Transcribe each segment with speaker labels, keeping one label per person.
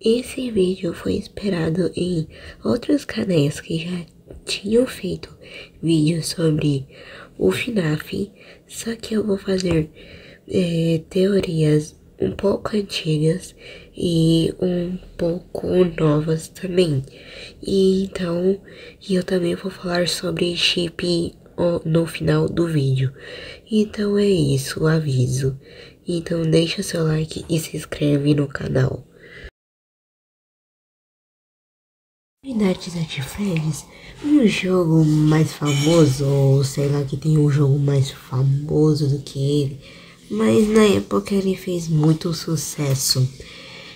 Speaker 1: Esse vídeo foi esperado em outros canais que já tinham feito vídeos sobre o FNAF, só que eu vou fazer teorias um pouco antigas e um pouco novas também. E então, eu também vou falar sobre chip no final do vídeo. Então é isso, o aviso. Então deixa seu like e se inscreve no canal. Nights at Freddy's, um jogo mais famoso, ou sei lá, que tem um jogo mais famoso do que ele, mas na época ele fez muito sucesso.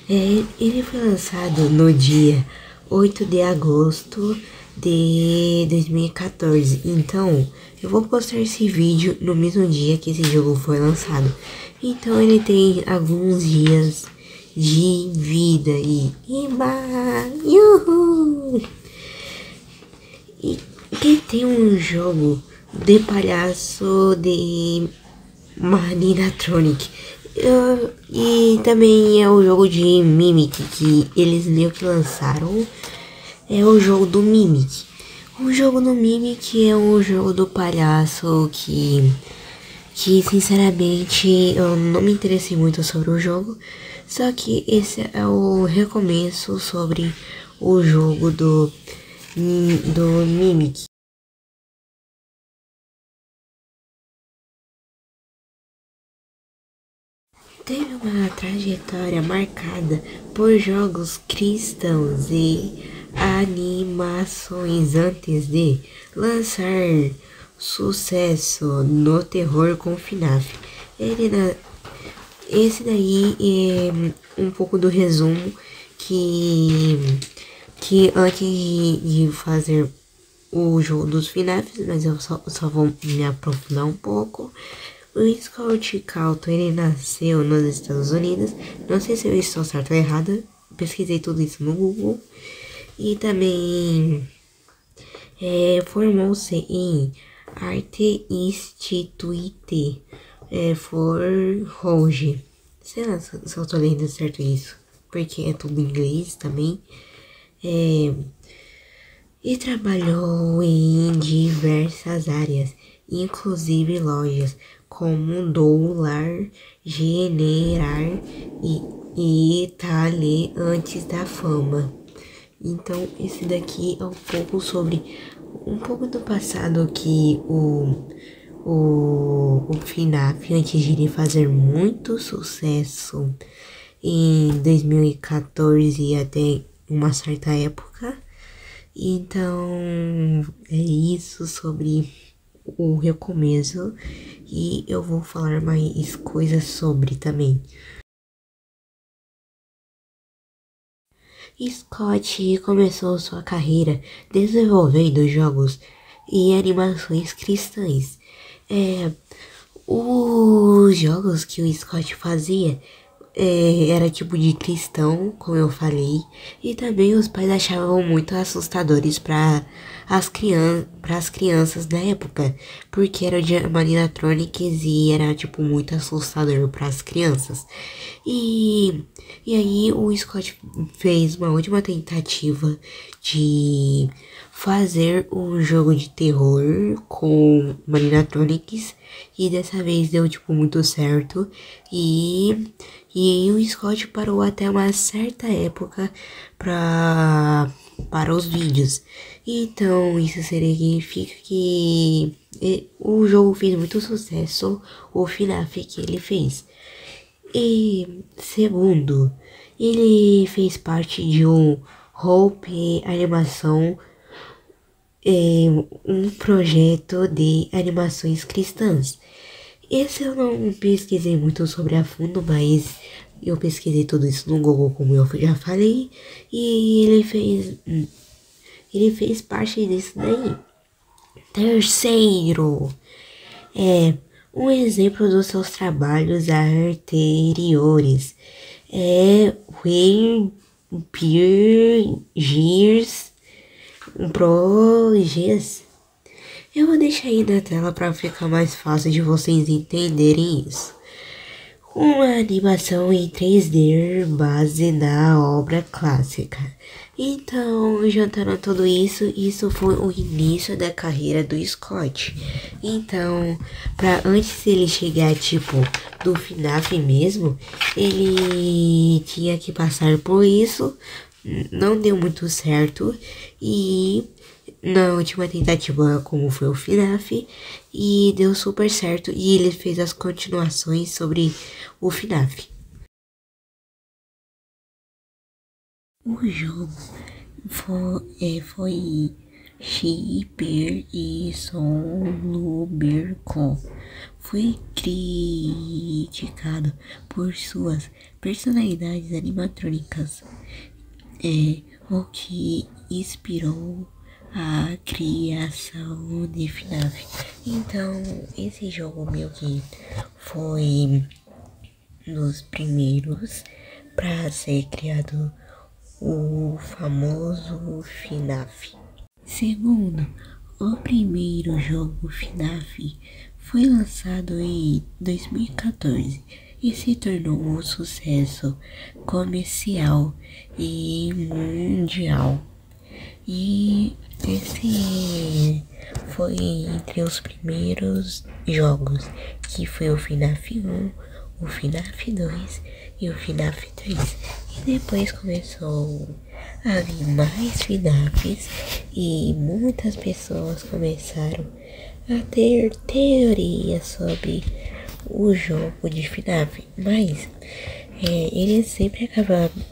Speaker 1: Ele foi lançado no dia 8 de agosto de 2014, então eu vou postar esse vídeo no mesmo dia que esse jogo foi lançado. Então ele tem alguns dias de vida e yuhu! E que tem um jogo de palhaço de Marinatronic. E também é o jogo de Mimic que eles meio que lançaram. É o jogo do Mimic. O jogo do Mimic é um jogo do palhaço que sinceramente eu não me interessei muito sobre o jogo, só que esse é o recomeço sobre o jogo do Mimic. Teve uma trajetória marcada por jogos cristãos e animações antes de lançar sucesso no terror com FNAF. Esse daí é um pouco do resumo que antes de fazer o jogo dos FNAFs, mas eu só vou me aprofundar um pouco. O Scott Calton, ele nasceu nos Estados Unidos. Não sei se eu estou certo ou errado. Pesquisei tudo isso no Google. E também formou-se em Arte Institute for Rouge. Sei lá se eu tô lendo certo isso, porque é tudo em inglês também. E trabalhou em diversas áreas, inclusive lojas, como Doular, Generar e Itália antes da fama. Então, esse daqui é um pouco sobre um pouco do passado que o FNAF, antes de ele fazer muito sucesso em 2014 até uma certa época. Então, é isso sobre o recomeço e eu vou falar mais coisas sobre também. Scott começou sua carreira desenvolvendo jogos e animações cristãs. Os jogos que o Scott fazia era tipo de cristão, como eu falei, e também os pais achavam muito assustadores para as crianças da época, porque era de Animatronics e era tipo muito assustador para as crianças. E aí o Scott fez uma última tentativa de fazer um jogo de terror com Animatronics e dessa vez deu tipo muito certo e o Scott parou até uma certa época para os vídeos. Então isso significa que o jogo fez muito sucesso, o FNAF que ele fez. E segundo, ele fez parte de um Hope Animação, um projeto de animações cristãs. Esse eu não pesquisei muito sobre a fundo, mas eu pesquisei tudo isso no Google, como eu já falei, e ele fez parte disso daí. Terceiro, um exemplo dos seus trabalhos anteriores Where Peer Gears Projes. Eu vou deixar aí na tela para ficar mais fácil de vocês entenderem isso. uma animação em 3D base na obra clássica. Então, juntando tudo isso, isso foi o início da carreira do Scott. Então, antes ele chegar, tipo, do FNAF mesmo, ele tinha que passar por isso, não deu muito certo, e na última tentativa, como foi o FNAF, e deu super certo, e ele fez as continuações sobre o FNAF. O jogo foi Shipper e Soluberco. Foi criticado por suas personalidades animatrônicas, o que inspirou a criação de FNAF. Então, esse jogo meio que foi dos primeiros para ser criado o famoso FNAF. Segundo, o primeiro jogo FNAF foi lançado em 2014 e se tornou um sucesso comercial e mundial. E esse foi entre os primeiros jogos, que foi o FNAF 1, o FNAF 2 e o FNAF 3. E depois começou a vir mais FNAFs e muitas pessoas começaram a ter teorias sobre o jogo de FNAF, mas eles sempre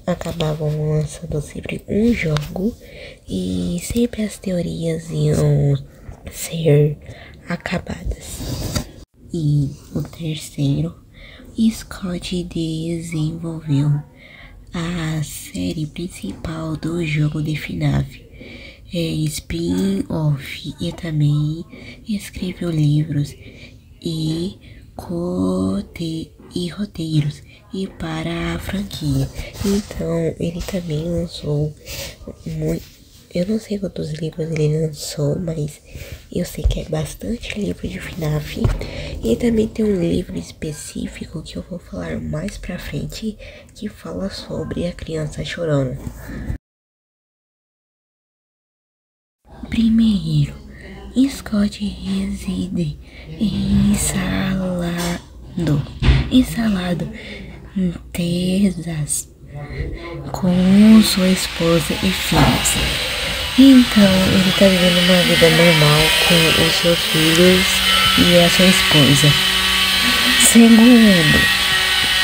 Speaker 1: acabavam lançando sempre um jogo e sempre as teorias iam ser acabadas. E o terceiro, Scott desenvolveu a série principal do jogo de FNAF, spin-off, e também escreveu livros e roteiros e para a franquia. Então ele também lançou eu não sei quantos livros ele lançou, mas eu sei que é bastante livro de FNAF. E também tem um livro específico que eu vou falar mais pra frente, que fala sobre a criança chorona. Primeiro, Scott reside instalado em Texas com sua esposa e filhos. Então ele tá vivendo uma vida normal com os seus filhos e a sua esposa. Segundo,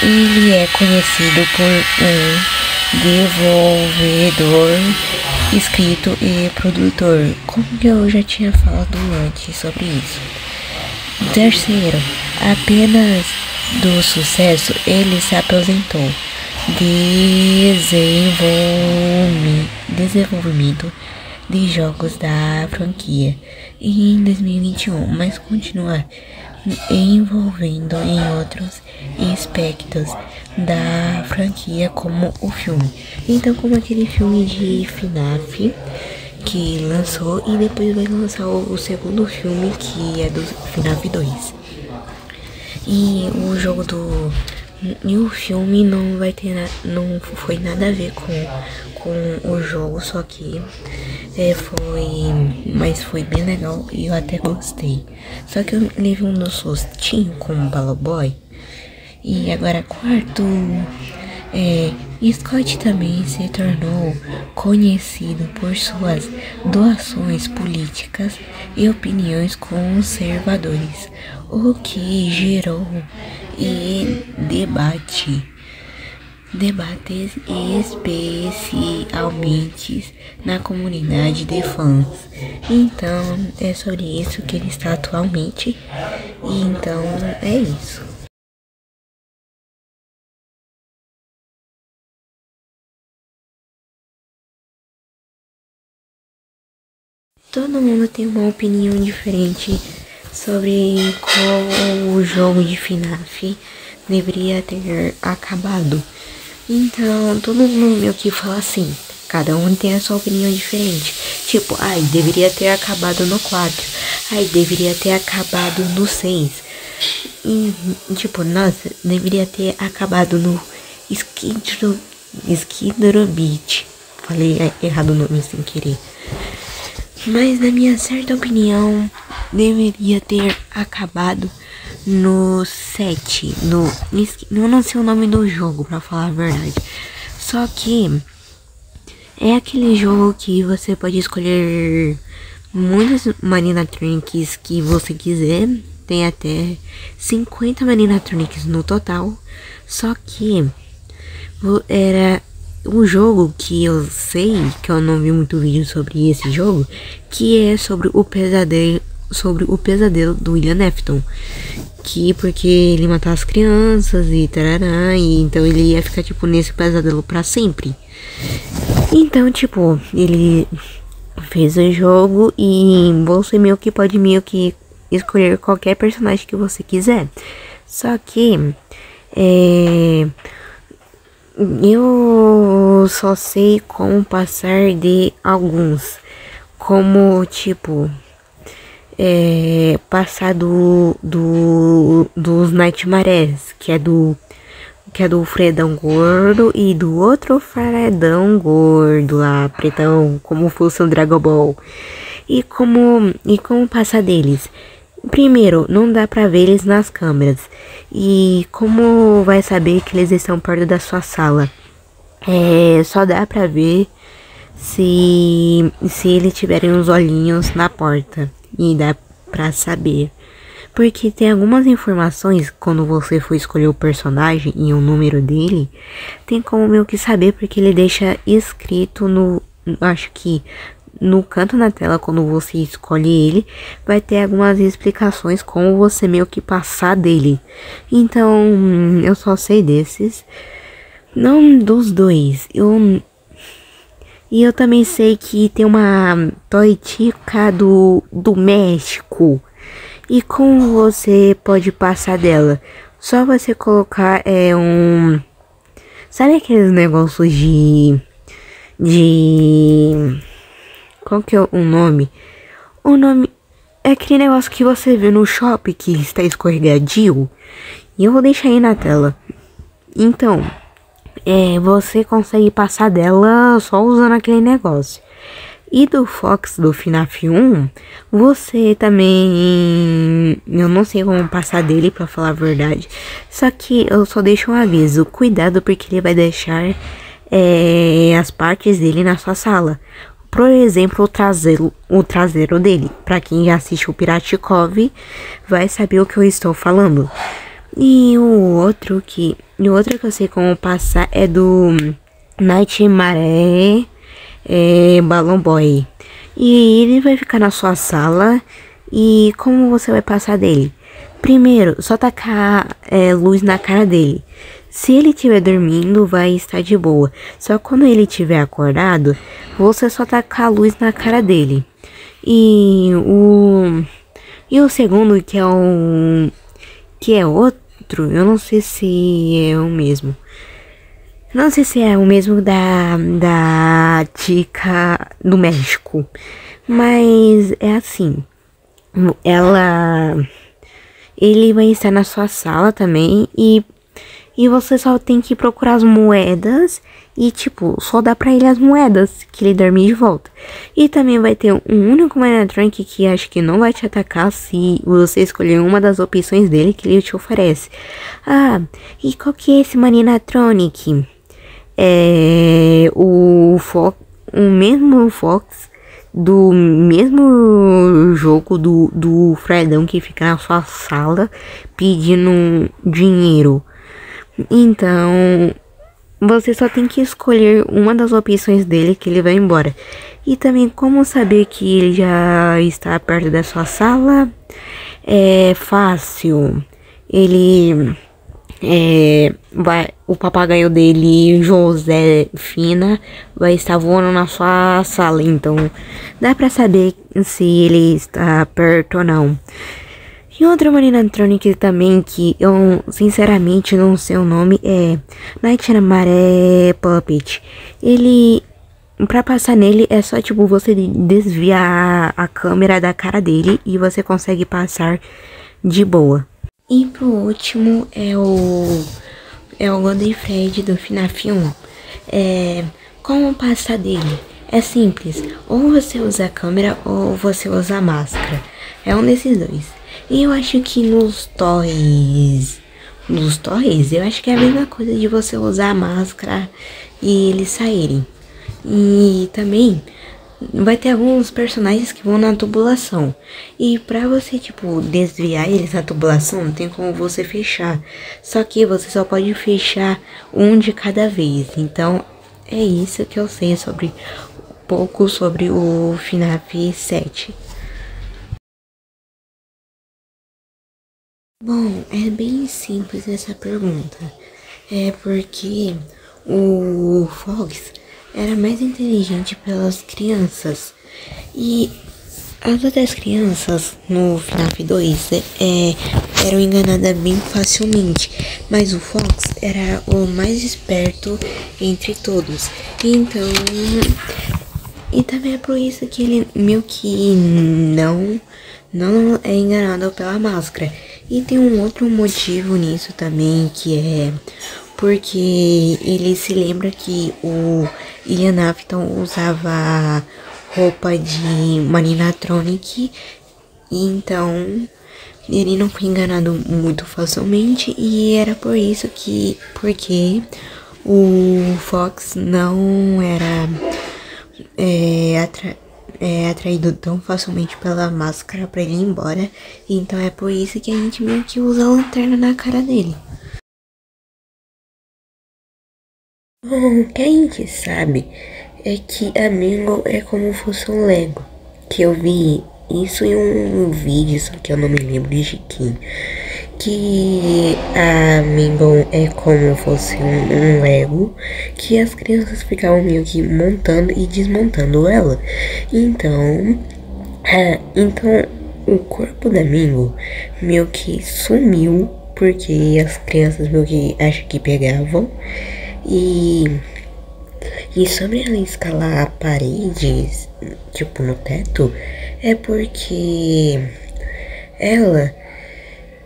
Speaker 1: ele é conhecido por um desenvolvedor, escritor e produtor, como eu já tinha falado antes sobre isso. Terceiro, apenas do sucesso ele se aposentou. Desenvolvimento de jogos da franquia em 2021, mas continua envolvendo em outros aspectos da franquia, como o filme. Então, como aquele filme de FNAF que lançou, e depois vai lançar o segundo filme, que é do FNAF 2. E o jogo e o filme não vai ter não foi nada a ver com o jogo, só que foi bem legal e eu até gostei. Só que eu levei um sustinho com o Baloboy. E agora quarto, Scott também se tornou conhecido por suas doações políticas e opiniões conservadores, o que gerou debates especialmente na comunidade de fãs. Então é sobre isso que ele está atualmente. E então é isso. Todo mundo tem uma opinião diferente sobre qual o jogo de FNAF deveria ter acabado. Então, todo mundo meio que fala assim, cada um tem a sua opinião diferente. Tipo, deveria ter acabado no 4, deveria ter acabado no 6. E, tipo, nossa, deveria ter acabado no Skid Beat. Falei errado o nome sem querer. Mas na minha certa opinião, deveria ter acabado no 7. Eu não sei o nome do jogo, pra falar a verdade. Só que é aquele jogo que você pode escolher muitas Marinatronics que você quiser. Tem até 50 Marinatronics no total. Só que era um jogo que eu sei, que eu não vi muito vídeo sobre esse jogo, que é sobre o pesadelo do William Afton. Que porque ele matou as crianças e tarará, e então ele ia ficar tipo nesse pesadelo pra sempre. Então, tipo, ele fez o jogo e você meio que escolher qualquer personagem que você quiser. Só que eu só sei como passar de alguns. Como tipo passar dos Nightmares, que é do Fredão gordo, e do outro Fredão gordo lá, pretão, como fosse um Dragon Ball. E como passar deles? Primeiro, não dá pra ver eles nas câmeras. E como vai saber que eles estão perto da sua sala? Só dá pra ver se eles tiverem os olhinhos na porta. E dá pra saber. Porque tem algumas informações, quando você for escolher o personagem e o número dele, tem como meio que saber, porque ele deixa escrito acho que no canto na tela, quando você escolhe ele, vai ter algumas explicações como você meio que passar dele. Então, eu só sei desses. Não dos dois. E eu também sei que tem uma Toytica do México. E como você pode passar dela? Só você colocar sabe aqueles negócios de qual que é o nome? O nome é aquele negócio que você vê no shopping que está escorregadio. E eu vou deixar aí na tela. Então, você consegue passar dela só usando aquele negócio. E do Fox do FNAF 1, você também... Eu não sei como passar dele, pra falar a verdade. Só que eu só deixo um aviso. Cuidado, porque ele vai deixar as partes dele na sua sala. Por exemplo, o traseiro dele. Pra quem já assistiu o Piratikov, vai saber o que eu estou falando. E o outro que eu sei como passar é do Nightmare Balloon Boy. E ele vai ficar na sua sala. E como você vai passar dele? Primeiro, só tacar luz na cara dele. Se ele estiver dormindo, vai estar de boa. Só quando ele estiver acordado, você só tacar a luz na cara dele. E o segundo, que é outro, eu não sei se é o mesmo. Não sei se é o mesmo da Tica do México. Mas é assim. Ele vai estar na sua sala também. E você só tem que procurar as moedas. E tipo, só dá pra ele as moedas que ele dormir de volta. E também vai ter um único Marinatronic que acho que não vai te atacar se você escolher uma das opções dele que ele te oferece. Ah, e qual que é esse Marinatronic? O mesmo Fox do mesmo jogo do Fredão que fica na sua sala pedindo dinheiro. Então, você só tem que escolher uma das opções dele que ele vai embora. E também como saber que ele já está perto da sua sala? É fácil. O papagaio dele, Josefina, vai estar voando na sua sala. Então, dá pra saber se ele está perto ou não. E outra Marinatronic também que eu sinceramente não sei o nome é Nightmare Puppet. Pra passar nele é só tipo você desviar a câmera da cara dele e você consegue passar de boa. E pro último é o Godfrey do FNAF 1. Como passar dele? É simples, ou você usa a câmera ou você usa a máscara. É um desses dois. E eu acho que nos torres, eu acho que é a mesma coisa de você usar a máscara e eles saírem. E também vai ter alguns personagens que vão na tubulação. E pra você, tipo, desviar eles na tubulação, não tem como você fechar. Só que você só pode fechar um de cada vez. Então, é isso que eu sei sobre pouco sobre o FNAF 7. Bom, é bem simples essa pergunta. É porque o Fox era mais inteligente pelas crianças. E as outras crianças no FNAF 2 eram enganadas bem facilmente. Mas o Fox era o mais esperto entre todos. Então, e também é por isso que ele meio que não é enganado pela máscara. E tem um outro motivo nisso também, que é porque ele se lembra que o Ian Afton usava roupa de Marinatronic, e então ele não foi enganado muito facilmente, e era por isso porque o Fox não era atraído tão facilmente pela máscara pra ele ir embora. Então é por isso que a gente meio que usa a lanterna na cara dele. Bom, o que a gente sabe é que a Mingle é como fosse um Lego. Que eu vi isso em um vídeo, só que eu não me lembro de quem. Que a Mingle é como fosse um Lego, que as crianças ficavam meio que montando e desmontando ela. Então o corpo da Mingle meio que sumiu, porque as crianças meio que acho que pegavam. E sobre ela escalar paredes, tipo no teto, é porque ela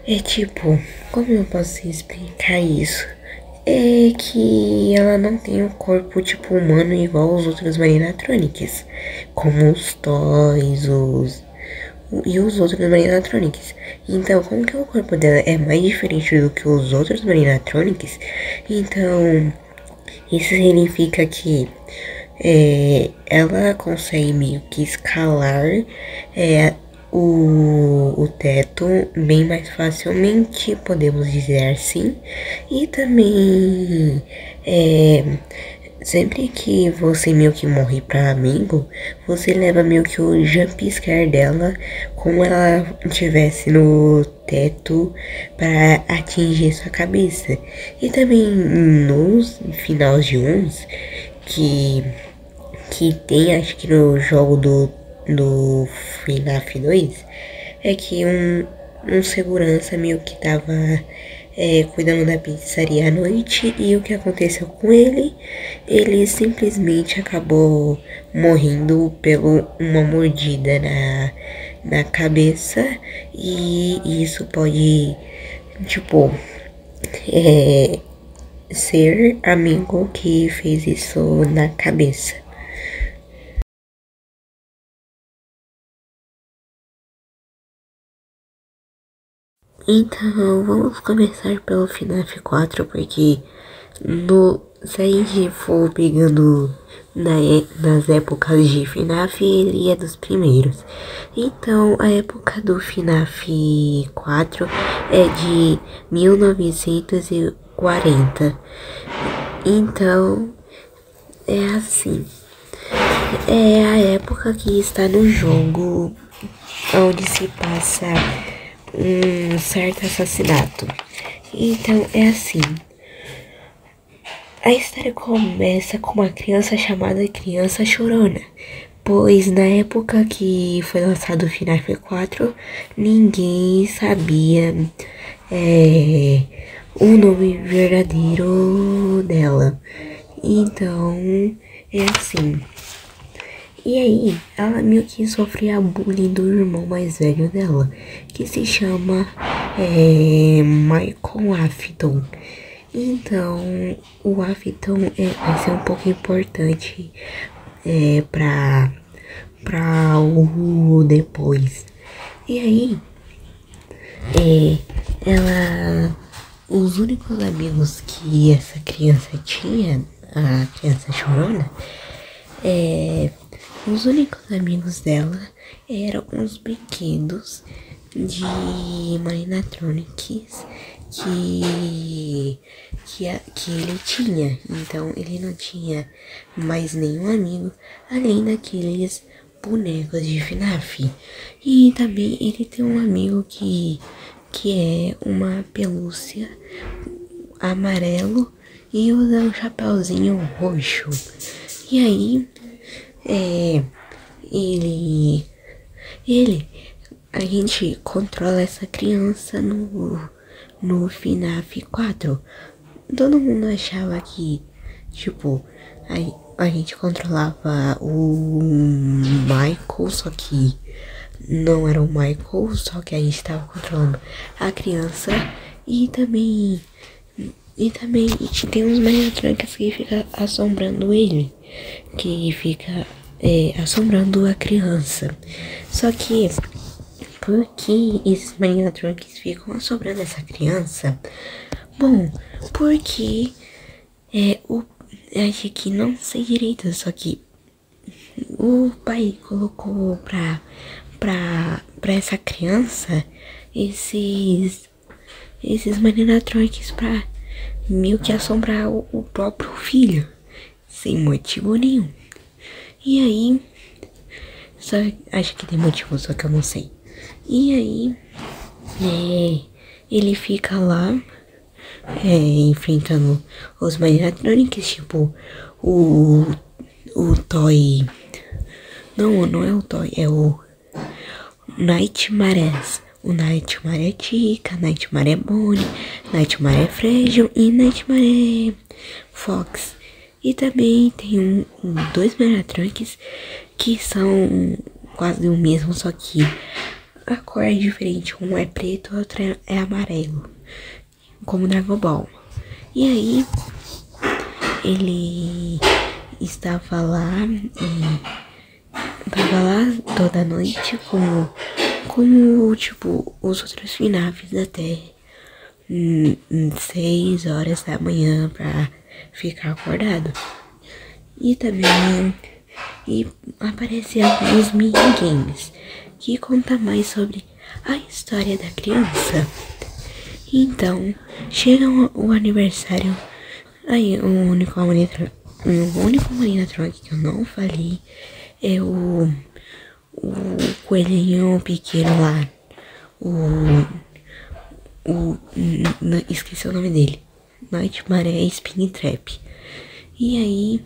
Speaker 1: é tipo, como eu posso explicar isso? É que ela não tem um corpo tipo humano igual os outros Marinatronics, como os Toys, e os outros Marinatronics. Então, como que o corpo dela é mais diferente do que os outros Marinatronics, então isso significa que ela consegue meio que escalar o teto bem mais facilmente, podemos dizer assim. E também, sempre que você meio que morre pra amigo, você leva meio que o jump scare dela, como ela estivesse no teto para atingir sua cabeça. E também nos finais de uns que tem, acho que no jogo do FNAF 2, é que um segurança meio que tava cuidando da pizzaria à noite, e o que aconteceu com ele? Ele simplesmente acabou morrendo pelo uma mordida na cabeça, e isso pode, tipo, ser amigo que fez isso na cabeça. Então, vamos começar pelo FNAF 4, porque se a gente for pegando nas épocas de FNAF, ele é dos primeiros. Então, a época do FNAF 4 é de 1940. Então, é assim. É a época que está no jogo onde se passa um certo assassinato. Então é assim. A história começa com uma criança chamada Criança Chorona, pois na época que foi lançado o FNAF 4, ninguém sabia o nome verdadeiro dela. Então é assim. E aí, ela meio que sofria bullying do irmão mais velho dela, que se chama Michael Afton. Então, o Afton vai ser um pouco importante pra o depois. E aí, os únicos amigos que essa criança tinha, a criança chorona, os únicos amigos dela eram os brinquedos de Marinatronics que ele tinha. Então ele não tinha mais nenhum amigo além daqueles bonecos de FNAF. E também ele tem um amigo que é uma pelúcia amarelo e usa um chapéuzinho roxo. E aí, a gente controla essa criança no FNAF 4. Todo mundo achava que, tipo, a gente controlava o Michael, só que não era o Michael, só que a gente tava controlando a criança e também tem uns Marinatronics que fica assombrando ele, que fica assombrando a criança. Só que por que esses Marinatronics ficam assombrando essa criança? Bom, porque acho que não sei direito, só que o pai colocou pra essa criança esses Marinatronics pra meio que assombrar o próprio filho, sem motivo nenhum. E aí, acho que tem motivo, só que eu não sei. E aí, ele fica lá, enfrentando os Marinatronics, tipo, o Toy. Não é o Toy, é o Nightmares. O Nightmare Chica, Nightmare Bonnie, Nightmare Fragile e Nightmare Fox. E também tem dois Marinatronics que são quase o mesmo, só que a cor é diferente. Um é preto, o outro é amarelo, como Dragon Ball. E aí, ele estava lá toda noite como tipo os outros FNAFs até 6 horas da manhã pra ficar acordado. E também aparecem alguns minigames que conta mais sobre a história da criança. Então, chega o aniversário. Aí, o único Marinatronic que eu não falei é o coelhinho pequeno lá. Esqueci o nome dele. Nightmare Springtrap. E aí,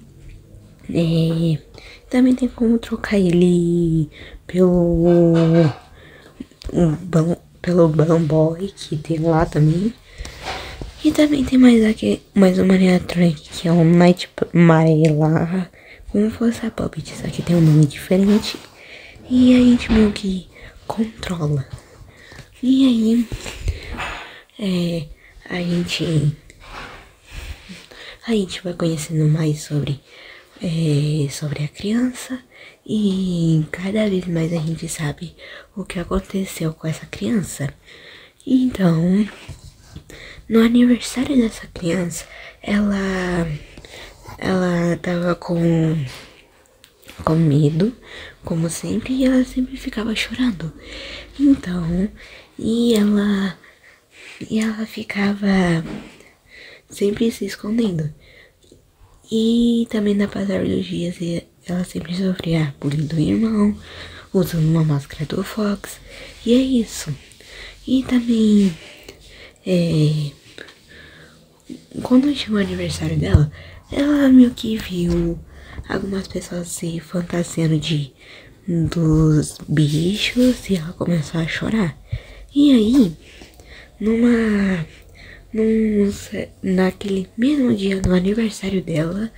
Speaker 1: também tem como trocar ele pelo Bamboy, que tem lá também. E também tem mais um Marinatronic, que é um Nightmare lá, como fosse a Puppet, só que tem um nome diferente. E a gente meio que controla. E aí, a gente vai conhecendo mais sobre a criança. E cada vez mais a gente sabe o que aconteceu com essa criança. Então, no aniversário dessa criança, ela tava com medo, como sempre, e ela sempre ficava chorando. Então, e ela ficava sempre se escondendo. E também na passar dos dias, ela sempre sofria bullying do irmão, usando uma máscara do Fox. E é isso. E também, quando chegou o aniversário dela, ela meio que viu algumas pessoas se fantasiando dos bichos e ela começou a chorar. E aí, naquele mesmo dia do aniversário dela,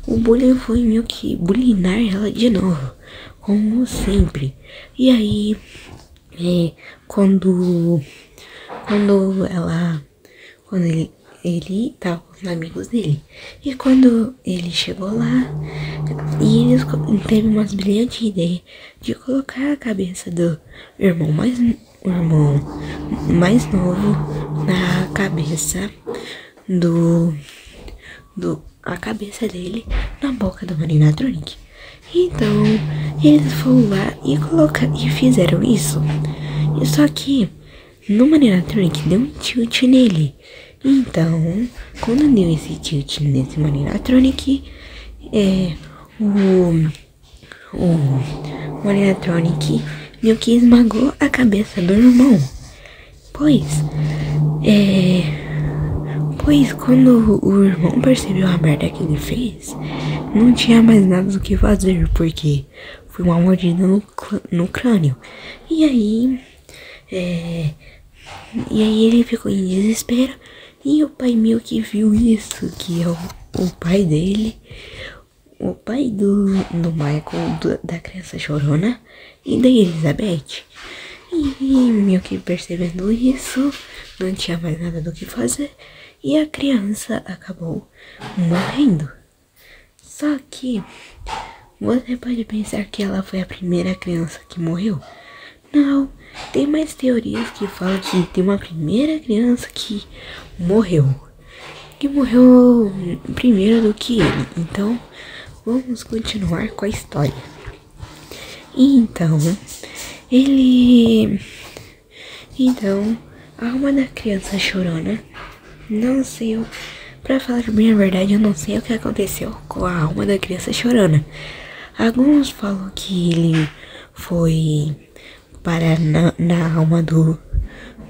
Speaker 1: o bullying foi meio que bulinar ela de novo, como sempre. E aí, É, quando, quando ela, quando ele tava com os amigos dele. E quando ele chegou lá, e eles teve umas brilhantes ideias de colocar a cabeça do o irmão mais novo na cabeça do, a cabeça dele na boca do Marinatronic. Então, eles foram lá e e fizeram isso. E só que no Marinatronic deu um tilt nele. Então, quando deu esse tilt nesse Marinatronic, o Marinatronic meio que esmagou a cabeça do irmão. Pois, quando o irmão percebeu a merda que ele fez, não tinha mais nada do que fazer, porque foi uma mordida no crânio. E aí, ele ficou em desespero, e o pai meio que viu isso, que é o pai dele, o pai do Michael, da criança chorona, e da Elizabeth. E meio que percebendo isso, não tinha mais nada do que fazer, e a criança acabou morrendo. Só que você pode pensar que ela foi a primeira criança que morreu. Não, tem mais teorias que falam que tem uma primeira criança que morreu primeiro do que ele. Então, vamos continuar com a história. Então, a alma da criança chorona, não sei pra falar bem a verdade, eu não sei o que aconteceu com a alma da criança chorona. Alguns falam que ele foi parar na alma do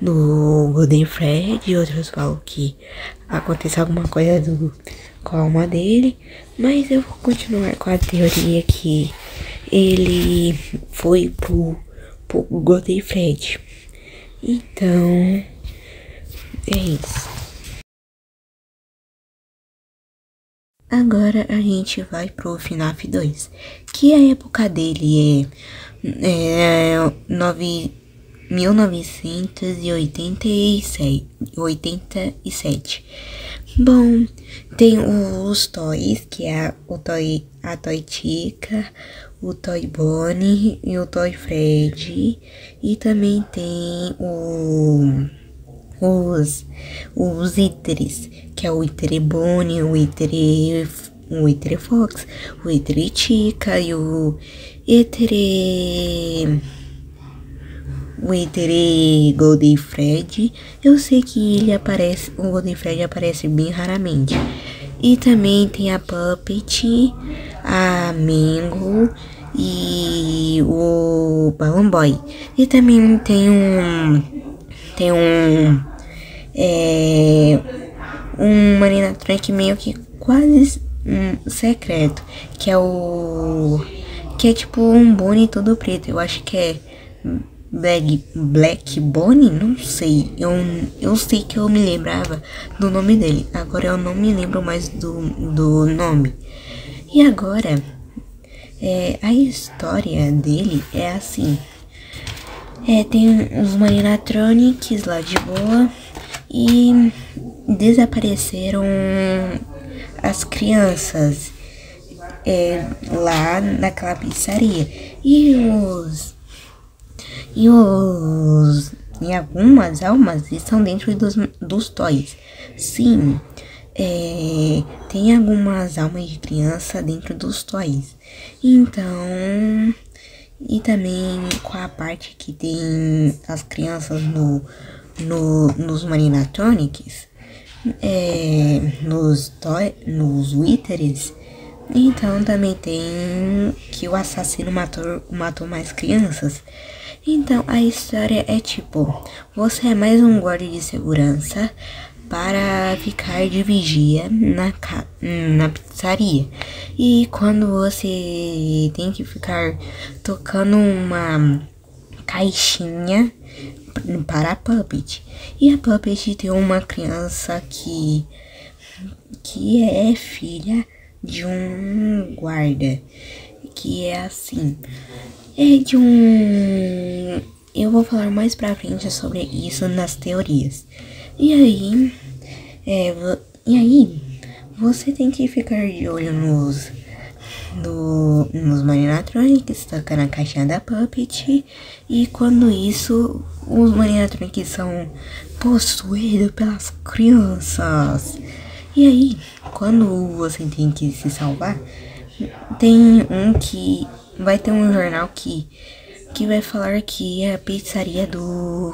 Speaker 1: Golden Fred, outros falam que aconteceu alguma coisa com a alma dele, mas eu vou continuar com a teoria que ele foi pro Golden Fred. Então, é isso. Agora a gente vai pro FNAF 2, que a época dele é 1987. Bom, tem os toys, que é a Toy Chica, o Toy Bonnie e o Toy Fred. E também tem os Íteres, que é o Ítere Bonnie, o Ítere Fox, o Ítere Chica e o Ítere Golden Fred. Eu sei que o Golden Fred aparece bem raramente. E também tem a Puppet, a Mango e o Balloon Boy. E também tem um Marinatronic meio que quase secreto, que é tipo um Bonnie todo preto. Eu acho que é Black Bonnie, não sei. Eu sei que eu me lembrava do nome dele, agora eu não me lembro mais do nome. E agora, a história dele é assim. Tem os Marinatronics lá de boa e desapareceram as crianças lá naquela pizzaria. E algumas almas estão dentro dos toys. Sim, tem algumas almas de criança dentro dos toys. Então, e também com a parte que tem as crianças nos Marinatronics, nos Witteres. Então também tem que o assassino matou mais crianças. Então a história é tipo, você é mais um guarda de segurança para ficar de vigia na pizzaria. E quando você tem que ficar tocando uma caixinha para a Puppet. E a Puppet tem uma criança que é filha de um guarda, que é assim, é de um eu vou falar mais pra frente sobre isso nas teorias. E aí, você tem que ficar de olho nos Maniatronics, tocando a caixinha da Puppet. E quando isso, os Maniatronics são possuídos pelas crianças. E aí, quando você tem que se salvar, vai ter um jornal que vai falar que a pizzaria no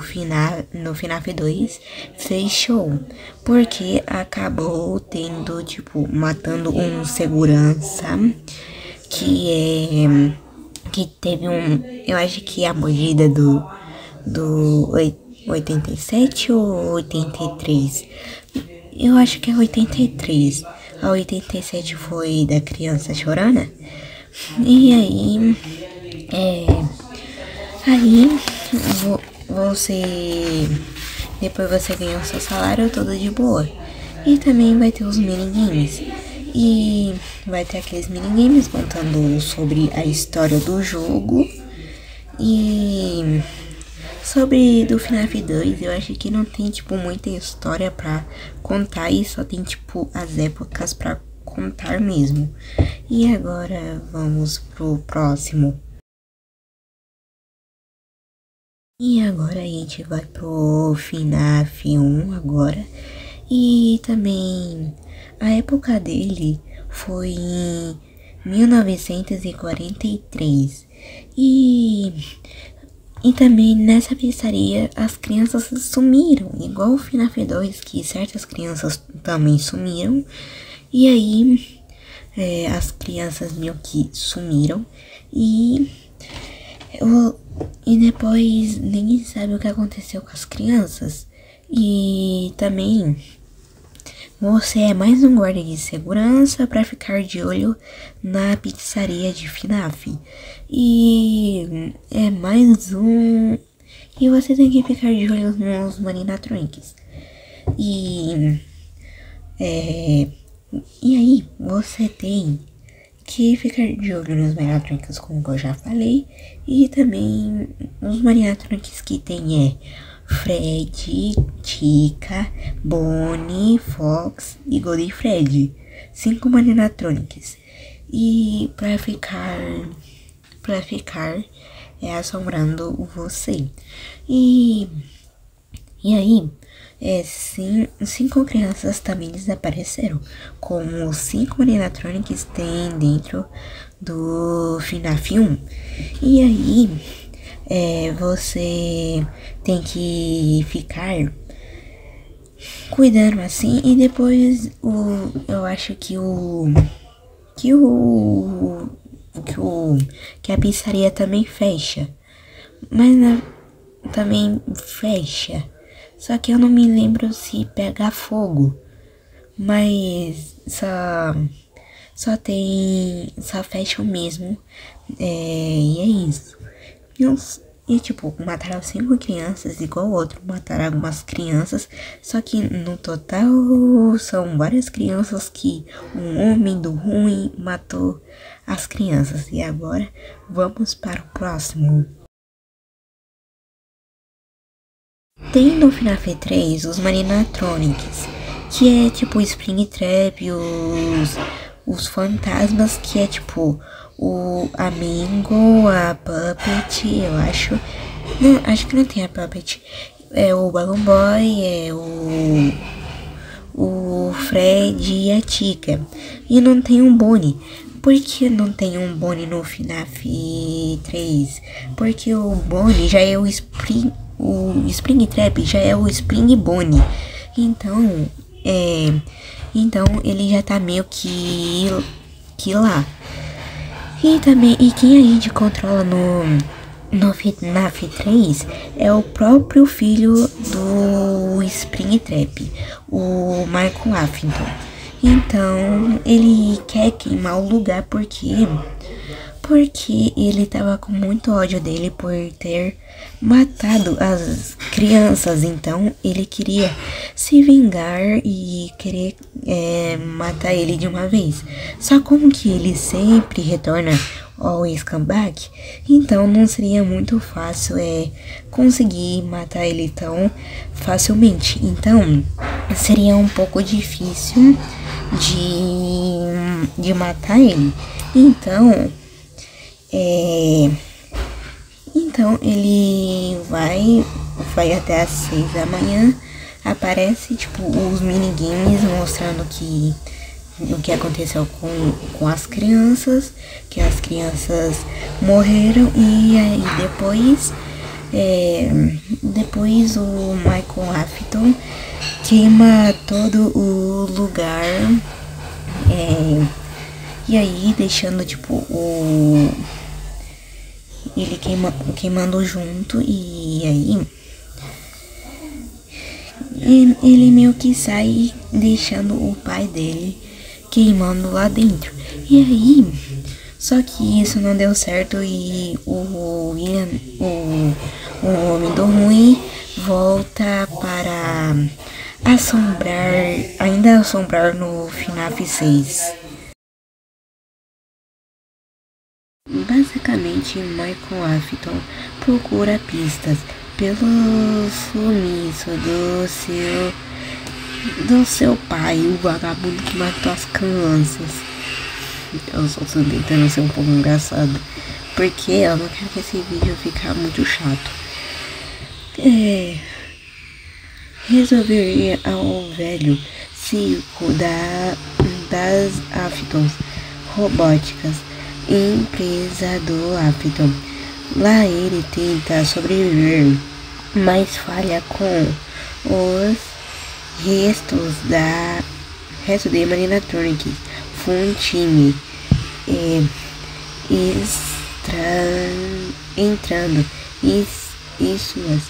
Speaker 1: FNAF 2 fechou, porque acabou tendo, tipo, matando um segurança que teve eu acho que a mordida do 87 ou 83, eu acho que é 83, a 87 foi da criança chorona, e aí, depois você ganha o seu salário todo de boa. E também vai ter os minigames. E vai ter aqueles minigames contando sobre a história do jogo. E sobre do FNAF 2, eu acho que não tem, tipo, muita história pra contar. E só tem, tipo, as épocas pra contar mesmo. E agora vamos pro próximo. E agora a gente vai pro FNAF 1 agora. E também a época dele foi em 1943. E também nessa pizzaria as crianças sumiram. Igual o FNAF 2, que certas crianças também sumiram. E aí as crianças meio que sumiram. E depois ninguém sabe o que aconteceu com as crianças. E também você é mais um guarda de segurança para ficar de olho na pizzaria de FNAF. E é mais um. E você tem que ficar de olho nos Maniatronics. E aí você tem que ficar de olho nos Maniatronics, como eu já falei. E também os Maniatronics que tem Fred, Chica, Bonnie, Fox e Godfrey. 5 Maniatronics. E pra ficar assombrando você. E aí, 5 crianças também desapareceram, como os 5 Maniatronics tem dentro do FNAF 1. E aí, você tem que ficar cuidando assim. E depois eu acho que a pizzaria também fecha. Mas também fecha. Só que eu não me lembro se pega fogo. Mas só fecha o mesmo. E é isso. E tipo, mataram 5 crianças igual o outro. Mataram algumas crianças. Só que no total são várias crianças que um homem do ruim matou as crianças. E agora vamos para o próximo. Tem no FNAF 3 os Maniatronics, que é tipo o Springtrap, os fantasmas, que é tipo o Amigo, a Puppet, eu acho. Não, acho que não tem a Puppet. É o Balloon Boy, é o Fred e a Chica. E não tem um Bonnie. Por que não tem um Bonnie no FNAF 3? Porque o Bonnie já é o Springtrap já é o Spring Bonnie. Então ele já tá meio que lá. E quem a gente controla no FNAF 3 é o próprio filho do Springtrap, o Michael Affington. Então ele quer queimar o lugar porque ele tava com muito ódio dele por ter matado as crianças. Então ele queria se vingar e querer matar ele de uma vez. Só como que ele sempre retorna ou scumbag, então não seria muito fácil conseguir matar ele tão facilmente. Então seria um pouco difícil de matar ele. Então ele vai até às 6 da manhã, aparece tipo os minigames mostrando o que aconteceu com as crianças, que as crianças morreram, e aí depois o Michael Afton queima todo o lugar, e aí deixando tipo ele queimando junto, e aí ele meio que sai deixando o pai dele queimando lá dentro. E aí, só que isso não deu certo, e o Homem do Ruim volta para assombrar no FNAF 6. Basicamente, Michael Afton procura pistas pelo sumiço do seu pai, o vagabundo que matou as crianças. Eu só tô tentando ser um pouco engraçado, porque eu não quero que esse vídeo fique muito chato. Resolver ir ao velho circo das Aftons Robóticas, empresa do Afton. Lá ele tenta sobreviver, mas falha com os restos de Animatronics. Funtime entrando em suas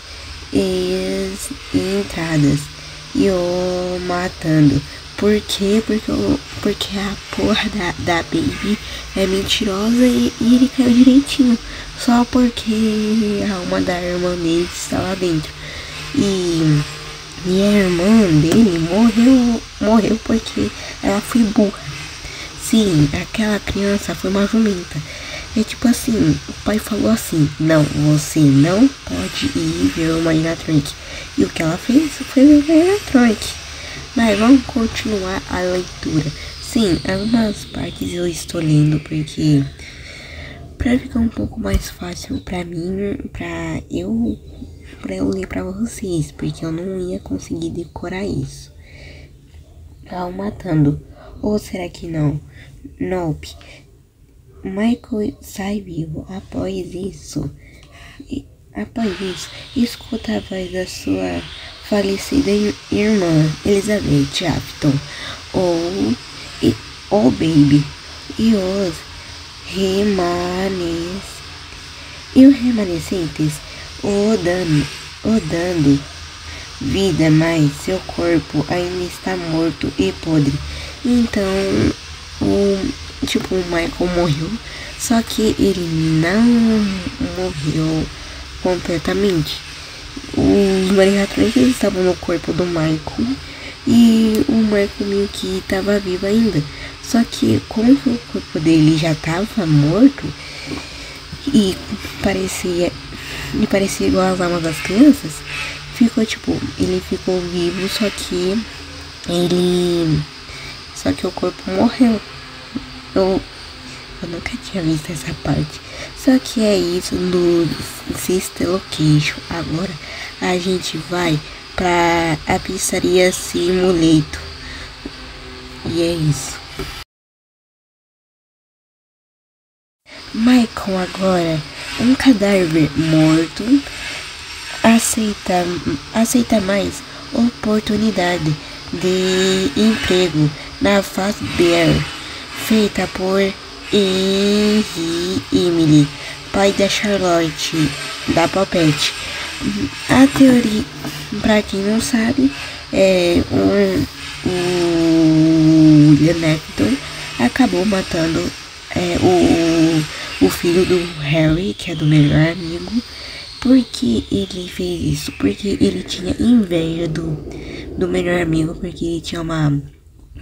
Speaker 1: entradas e o matando. Por quê? Porque a porra da Baby é mentirosa, e ele caiu direitinho, só porque a alma da irmã dele está lá dentro. E a irmã dele morreu porque ela foi burra. Sim, aquela criança foi uma jumenta. É tipo assim, o pai falou assim: não, você não pode ir ver uma animatronic. E o que ela fez foi ver uma animatronic. Mas vamos continuar a leitura. Sim, algumas partes eu estou lendo porque pra ficar um pouco mais fácil pra mim, pra eu ler pra vocês, porque eu não ia conseguir decorar isso. Matando. Ou será que não? Nope. Michael sai vivo. Após isso, escuta a voz da sua falecida irmã, Elizabeth Afton, ou Baby, e os remanescentes o dando vida, mas seu corpo ainda está morto e podre. Então, o Michael morreu, só que ele não morreu completamente. Os Mariatronics estavam no corpo do Michael, e o Michael meio que estava vivo ainda. Só que como o corpo dele já estava morto e parecia igual às almas das crianças, ele ficou vivo, só que o corpo morreu. Eu nunca tinha visto essa parte. Só que é isso do Sister Location. Agora a gente vai pra a pizzaria Simulator. E é isso. Michael, agora um cadáver morto, aceita mais oportunidade de emprego na Fazbear, feita por Henry Emily, pai da Charlotte, da Poppet. A teoria, pra quem não sabe, o William Afton acabou matando o filho do Harry, que é do melhor amigo. Por que ele fez isso? Porque ele tinha inveja do melhor amigo, porque ele tinha uma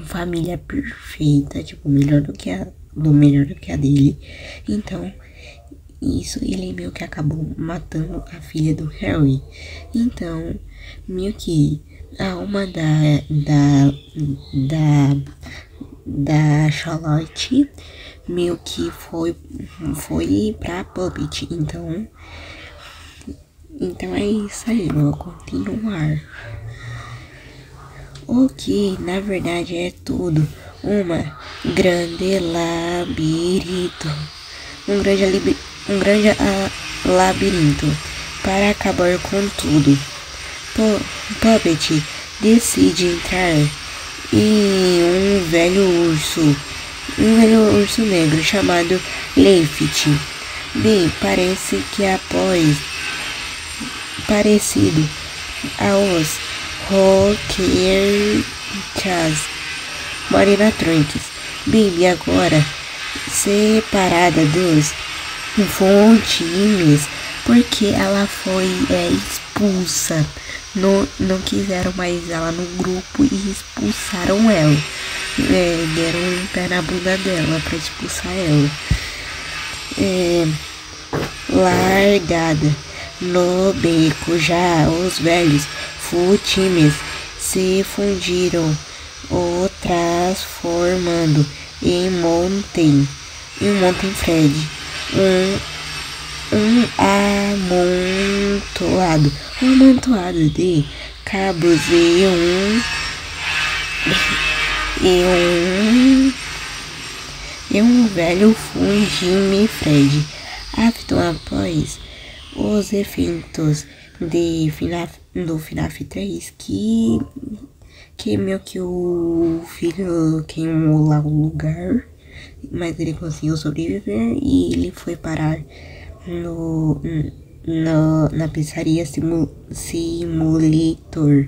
Speaker 1: família perfeita, tipo, melhor do que a melhor do que a dele. Então, isso ele meio que acabou matando a filha do Harry. Então, meio que a alma da Charlotte meio que foi pra Puppet. Então é isso aí, vou continuar. O que na verdade é tudo uma grande labirinto. Um grande labirinto para acabar com tudo. Puppet decide entrar em um velho urso negro chamado Leifert. Bem, parece que parecido aos Rockers Marinatronics. Bem, agora separada dos times porque ela foi expulsa. Não quiseram mais ela no grupo e expulsaram ela. Deram um pé na bunda dela pra expulsar ela. Largada no beco, já os velhos times se fundiram o transformando em Mountain Fred, um amontoado de cabos e um velho Fungi Fred. Após os efeitos do FNAF 3 que meio que o filho queimou lá o lugar, mas ele conseguiu sobreviver e ele foi parar na pizzaria Simulator.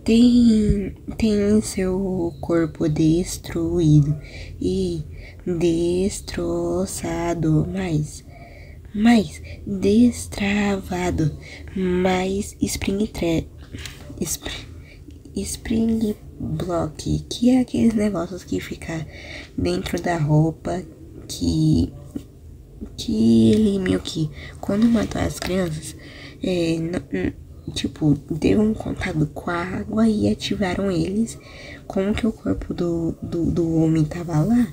Speaker 1: Tem seu corpo destruído e destroçado, mas destravado, mas Spring Block, que é aqueles negócios que fica dentro da roupa, que ele meio que, quando matou as crianças, tipo, deu um contato com a água e ativaram eles. Como que o corpo do homem tava lá,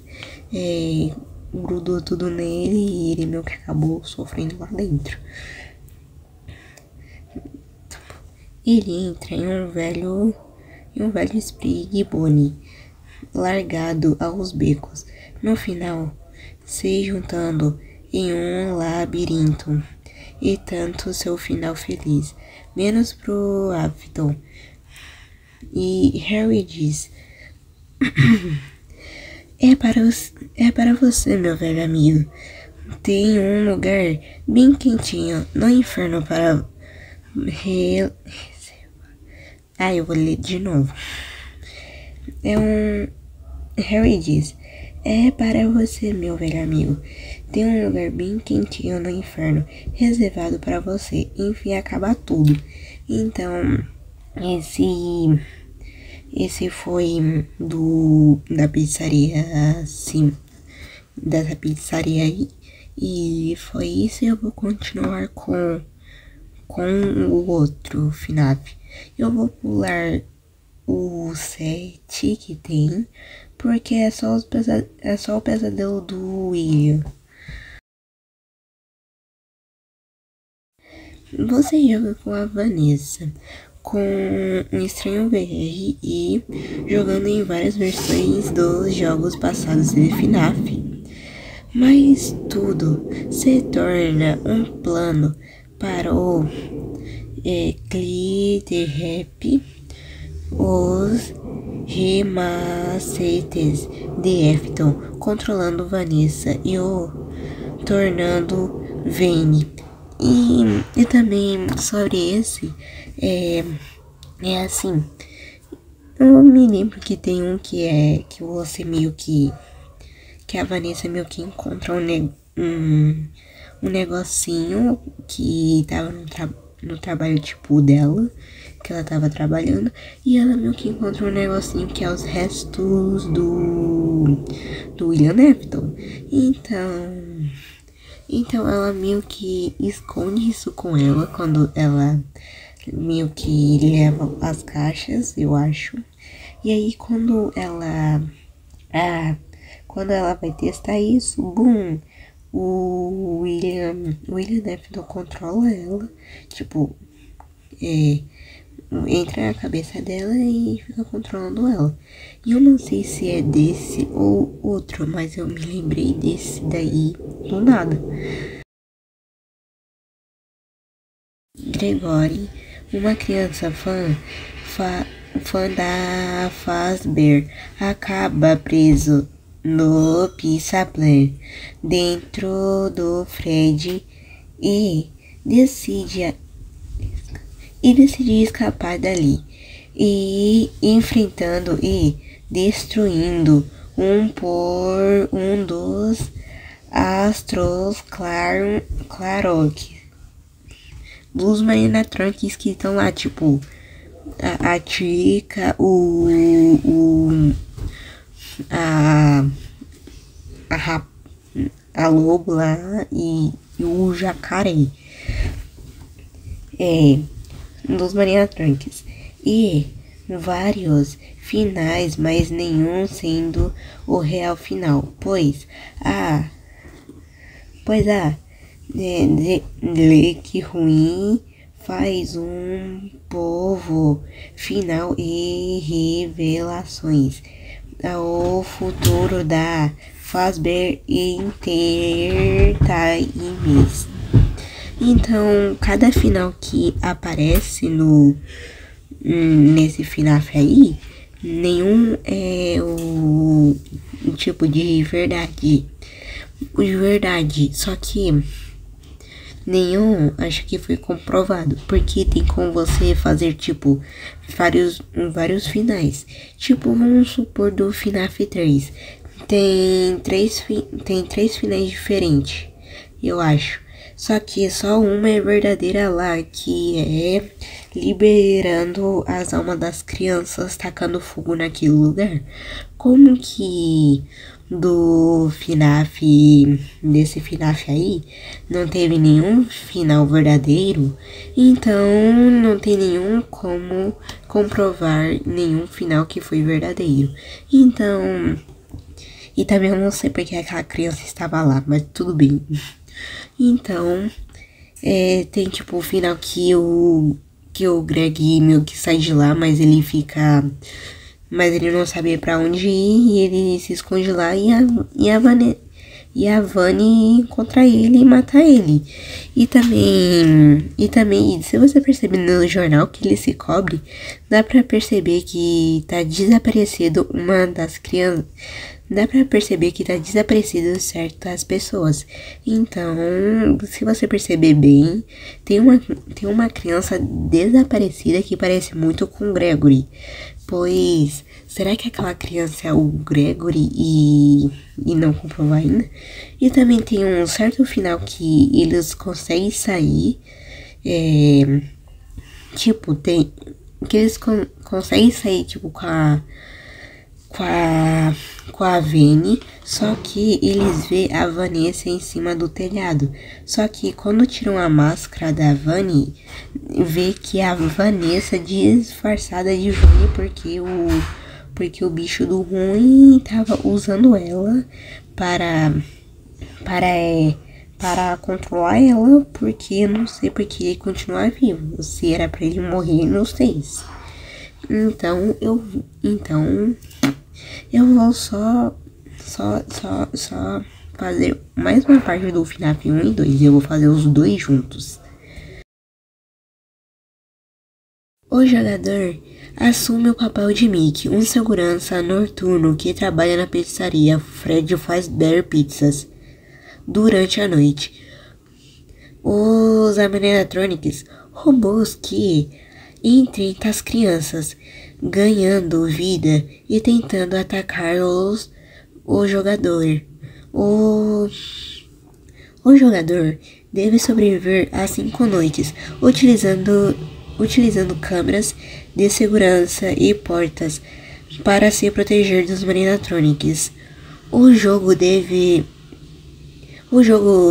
Speaker 1: grudou tudo nele e ele meio que acabou sofrendo lá dentro. Ele entra em um velho Sprig Bonnie, largado aos becos, no final se juntando em um labirinto. E tanto seu final feliz, menos pro Afton. E Harry diz: é para você, meu velho amigo. Tem um lugar bem quentinho no inferno para eu vou ler de novo. Harry diz: é para você, meu velho amigo. Tem um lugar bem quentinho no inferno, reservado para você. Enfim, acaba tudo. Então, esse foi da pizzaria, assim, dessa pizzaria aí. E foi isso. Eu vou continuar com o outro FNAF. Eu vou pular o 7 que tem, porque é só o pesadelo do William. Você joga com a Vanessa, com um estranho VR e jogando em várias versões dos jogos passados de FNAF. Mas tudo se torna um plano para o Clitterrap, os remacetes de Afton, controlando Vanessa e o tornando Vane. E também sobre esse, assim, eu me lembro que tem um que você meio que a Vanessa meio que encontra um negocinho que tava no trabalho, tipo, dela, que ela tava trabalhando, e ela meio que encontrou um negocinho que é os restos do William Afton. Então ela meio que esconde isso com ela quando ela meio que leva as caixas, eu acho. E aí quando ela vai testar isso, boom, o William Afton controla ela, tipo, entra na cabeça dela e fica controlando ela. E eu não sei se é desse ou outro, mas eu me lembrei desse daí do nada. Gregory, uma criança fã da Fazbear, acaba preso no Pizza Plan dentro do Fred e decide escapar dali e enfrentando e destruindo um por um dos astros Clarok dos Marinatronics que estão lá, tipo a Chica, a lobo lá e o jacaré dos Marinatronics e vários finais, mas nenhum sendo o real final, pois Leque ruim faz um povo final e revelações ao futuro da Fazbear Entertainment. Então, cada final que aparece nesse FNAF aí, nenhum é o tipo de verdade. Só que nenhum acho que foi comprovado, porque tem como você fazer tipo vários finais. Tipo, vamos supor do FNAF 3. Tem três finais diferentes, eu acho. Só que só uma é verdadeira lá, que é liberando as almas das crianças, tacando fogo naquele lugar. Como que desse FNAF aí, não teve nenhum final verdadeiro, então não tem nenhum como comprovar nenhum final que foi verdadeiro. Então, e também eu não sei porque aquela criança estava lá, mas tudo bem. Então, tem tipo o final que o Greg meio que sai de lá, mas ele não sabia pra onde ir e ele se esconde lá e a Vani encontra ele e mata ele. E também, se você perceber no jornal que ele se cobre, dá pra perceber que tá desaparecido uma das crianças. Dá pra perceber que tá desaparecido certas pessoas. Então, se você perceber bem, tem uma criança desaparecida que parece muito com o Gregory. Pois, será que aquela criança é o Gregory e não comprovar ainda? E também tem um certo final que eles conseguem sair, tipo, que eles conseguem sair, tipo, com a Vani, só que eles vê a Vanessa em cima do telhado. Só que quando tiram a máscara da Vani, vê que é a Vanessa disfarçada de Vani porque o bicho do ruim tava usando ela para controlar ela, porque eu não sei porque ele continuar vivo. Se era pra ele morrer, não sei. Então eu vou só fazer mais uma parte do FNAF 1 e 2. Eu vou fazer os dois juntos. O jogador assume o papel de Mickey, um segurança noturno que trabalha na pizzaria Fred Fazbear Pizzas durante a noite. Os animatronics, robôs que enfrentam as crianças, ganhando vida e tentando atacar o jogador. O O jogador deve sobreviver a 5 noites, utilizando câmeras de segurança e portas para se proteger dos Marinatronics. O jogo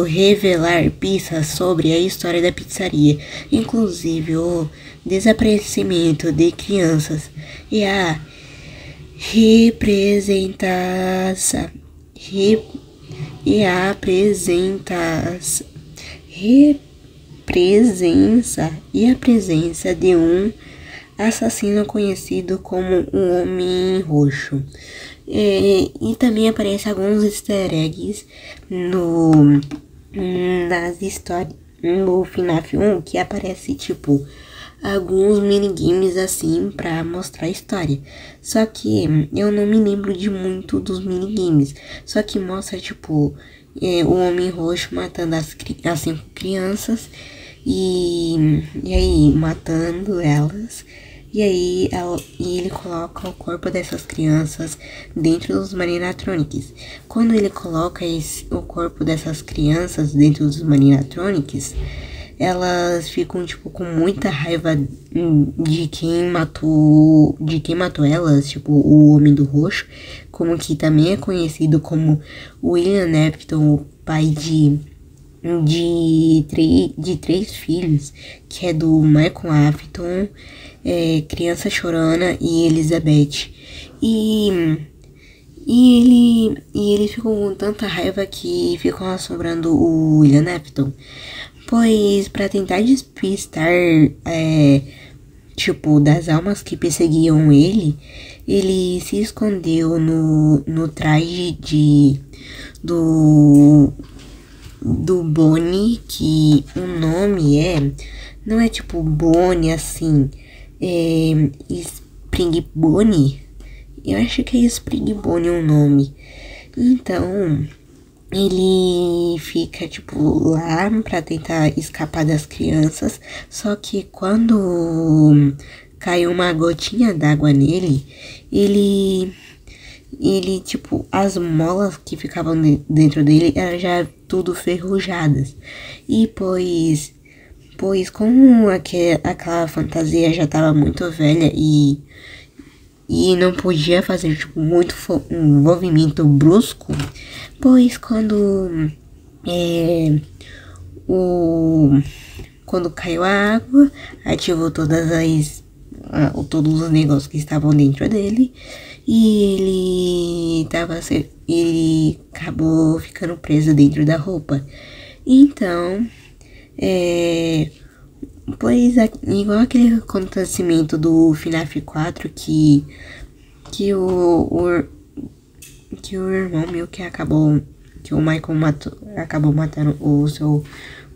Speaker 1: revelar pistas sobre a história da pizzaria, inclusive o desaparecimento de crianças e a representação e a presença de um assassino conhecido como o Homem Roxo. E também aparece alguns easter eggs nas histórias no FNAF 1, que aparece tipo alguns minigames assim pra mostrar a história. Só que eu não me lembro de muito dos minigames. Só que mostra tipo o Homem Roxo matando as 5 crianças e aí matando elas. E aí ele coloca o corpo dessas crianças dentro dos Marinatronics. Quando ele coloca o corpo dessas crianças dentro dos Marinatronics, elas ficam tipo com muita raiva de quem matou elas, tipo o Homem do Roxo, como que também é conhecido como William Afton, o pai de 3 filhos, que é do Michael Afton, Criança Chorona e Elizabeth. E ele ficou com tanta raiva que ficou assombrando o William Afton. Pois, para tentar despistar, tipo, das almas que perseguiam ele se escondeu no traje do Bonnie, que o nome não é tipo Bonnie assim, Spring Bonnie, eu acho que é Spring Bonnie o nome. Então ele fica tipo lá pra tentar escapar das crianças, só que quando cai uma gotinha d'água nele, ele tipo, as molas que ficavam dentro dele eram já tudo ferrujadas. E pois como aquela fantasia já tava muito velha e não podia fazer tipo muito um movimento brusco, pois quando caiu a água, ativou todos os negócios que estavam dentro dele e ele acabou ficando preso dentro da roupa. Então, pois igual aquele acontecimento do FNAF 4 que o irmão meu que o Michael acabou matando o seu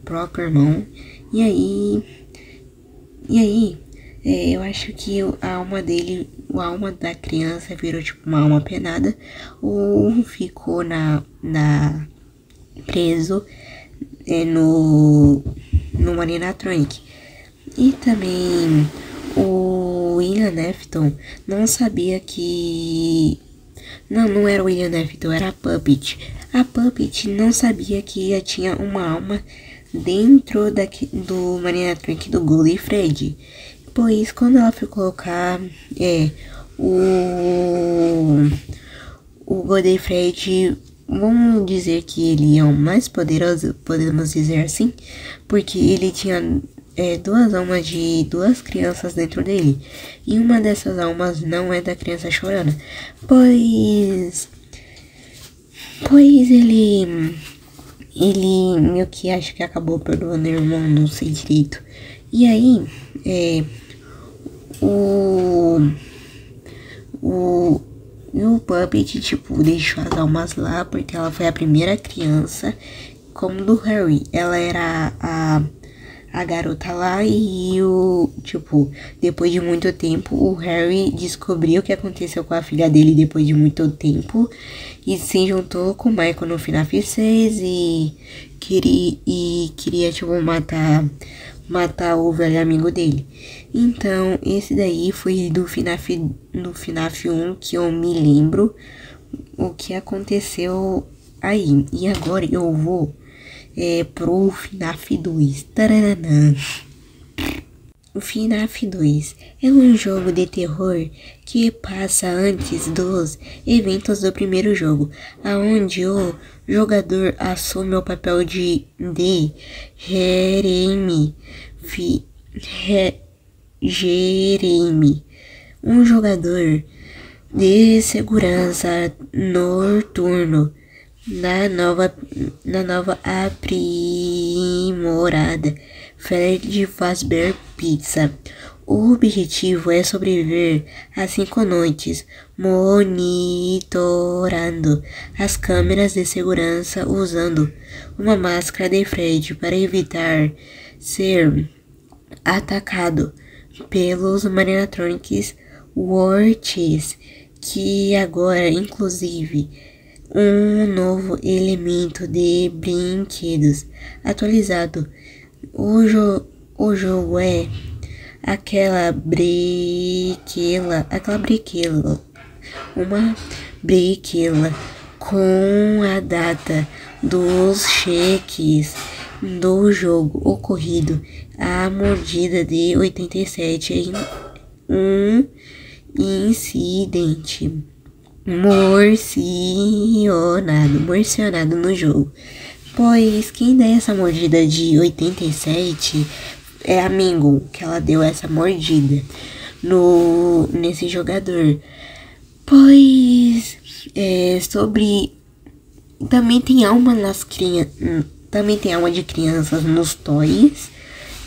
Speaker 1: próprio irmão. E aí eu acho que a alma da criança virou tipo uma alma penada, ou ficou preso no Marinatronic. E também o William Afton não sabia que... Não era o William Afton, era a Puppet. A Puppet não sabia que tinha uma alma dentro do Marinatronic do Golden Freddy. Pois quando ela foi colocar o Golden Freddy, vamos dizer que ele é o mais poderoso, podemos dizer assim, porque ele tinha 2 almas de 2 crianças dentro dele, e uma dessas almas não é da criança chorando, pois ele meio que acho que acabou perdoando o irmão, não sei direito. E aí o Puppet, tipo, deixou as almas lá porque ela foi a primeira criança, como do Harry. Ela era a garota lá e depois de muito tempo, o Harry descobriu o que aconteceu com a filha dele depois de muito tempo e se juntou com o Michael no FNAF 6 e queria tipo, matar o velho amigo dele. Então, esse daí foi do FNAF 1 que eu me lembro o que aconteceu aí. E agora eu vou pro FNAF 2. Taranã. O FNAF 2 é um jogo de terror que passa antes dos eventos do primeiro jogo, aonde o jogador assume o papel de Jeremy, um jogador de segurança noturno na nova aprimorada Fred Fazbear Pizza. O objetivo é sobreviver a 5 noites, monitorando as câmeras de segurança usando uma máscara de Fred para evitar ser atacado pelos animatronics Worts, que agora inclusive um novo elemento de brinquedos atualizado. O jogo é uma brequela com a data dos cheques do jogo ocorrido a mordida de 87 em um incidente morcionado no jogo. Pois quem dá essa mordida de 87 é a Mingo, que ela deu essa mordida nesse jogador. Pois também tem alma de crianças nos toys,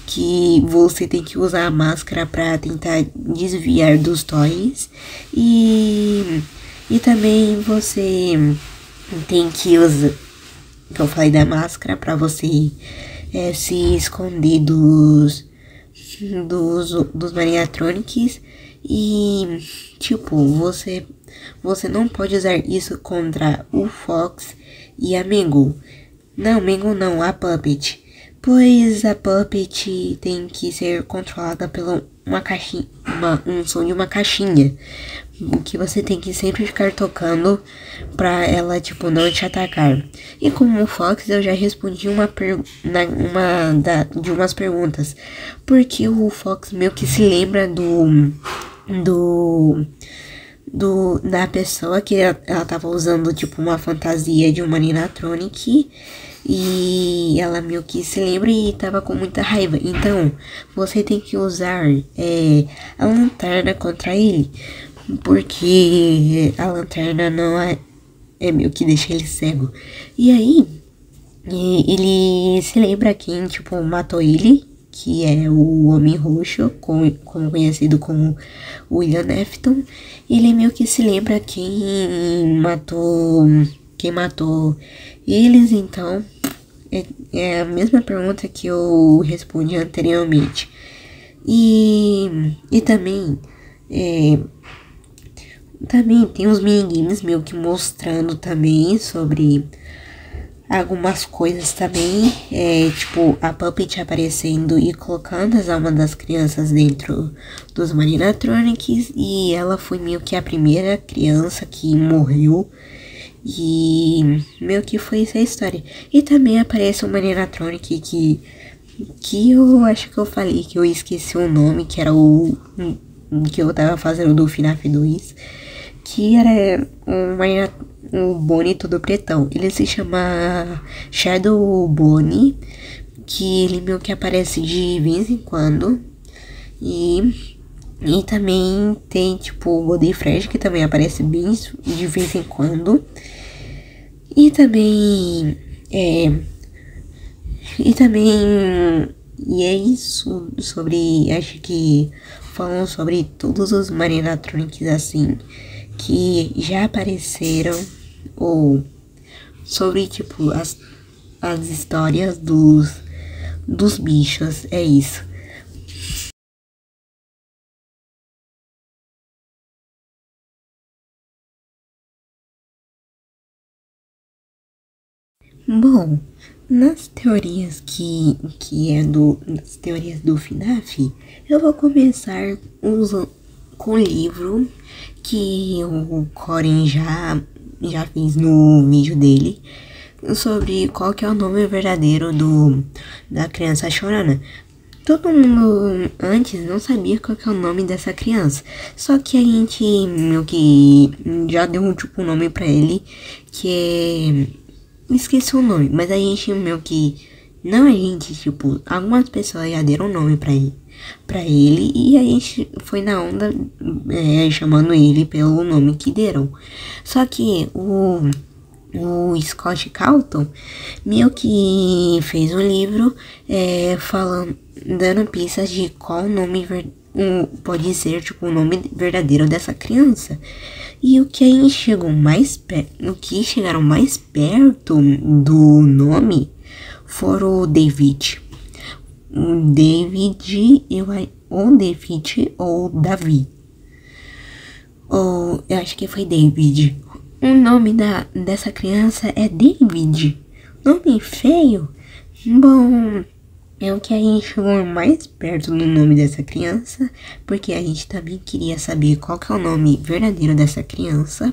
Speaker 1: que você tem que usar a máscara para tentar desviar dos toys, e também você tem que usar, que eu falei da máscara, para você se esconder dos animatronics. E tipo, você não pode usar isso contra o Fox e a Mangle. Não, a Puppet. Pois a Puppet tem que ser controlada pela um som de uma caixinha, que você tem que sempre ficar tocando pra ela, tipo, não te atacar. E como o Fox, eu já respondi de umas perguntas, porque o Fox meio que se lembra da pessoa que ela tava usando, tipo, uma fantasia de uma animatronic, e ela meio que se lembra e tava com muita raiva. Então, você tem que usar a lanterna contra ele, porque a lanterna não é meio que deixa ele cego. E aí, ele se lembra quem, tipo, matou ele, que é o Homem Roxo, conhecido como William Afton. Ele meio que se lembra quem matou eles. Então é a mesma pergunta que eu respondi anteriormente. E também tem os minigames meio que mostrando também sobre algumas coisas também, tipo a Puppet aparecendo e colocando as almas das crianças dentro dos animatronics, e ela foi meio que a primeira criança que morreu, e meio que foi essa a história. E também aparece um animatronic que eu acho que eu falei que eu esqueci o nome, que era o que eu tava fazendo do FNAF 2, que era um Bonnie todo pretão. Ele se chama Shadow Bonnie, que ele meio que aparece de vez em quando. E também tem, tipo, o Body Fresh, que também aparece bem de vez em quando. E também e é isso sobre, acho que falam sobre todos os animatronics assim que já apareceram, ou sobre, tipo, as histórias dos bichos. É isso. Bom, nas teorias nas teorias do FNAF, eu vou começar com o livro que o Corin já fez no vídeo dele. sobre qual que é o nome verdadeiro da criança chorona. Todo mundo antes não sabia qual que é o nome dessa criança. Só que a gente meio que já deu tipo um nome pra ele, que é... Esqueci o nome, mas a gente meio que... Não a gente, tipo, algumas pessoas já deram nome pra ele e a gente foi na onda chamando ele pelo nome que deram. Só que o Scott Calton meio que fez um livro falando, dando pistas de qual nome pode ser tipo o nome verdadeiro dessa criança. E o que a gente chegou mais perto, o que chegaram mais perto do nome foram o David. O David, ou David ou Davi. Ou eu acho que foi David. O nome dessa criança é David. Nome feio? Bom, é o que a gente chegou mais perto do nome dessa criança, porque a gente também queria saber qual que é o nome verdadeiro dessa criança.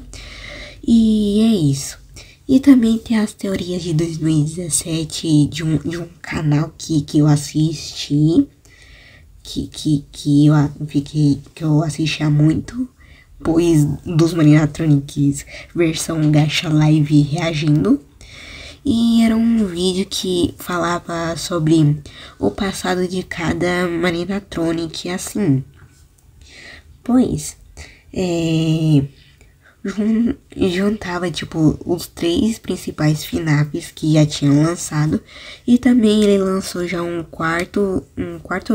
Speaker 1: E é isso. E também tem as teorias de 2017 de um canal que eu assisti, que eu assistia muito. Pois dos Maniatronics versão Gacha Live reagindo. E era um vídeo que falava sobre o passado de cada Maniatronic assim. Pois, juntava tipo os 3 principais FNAFs que já tinham lançado. E também ele lançou já um quarto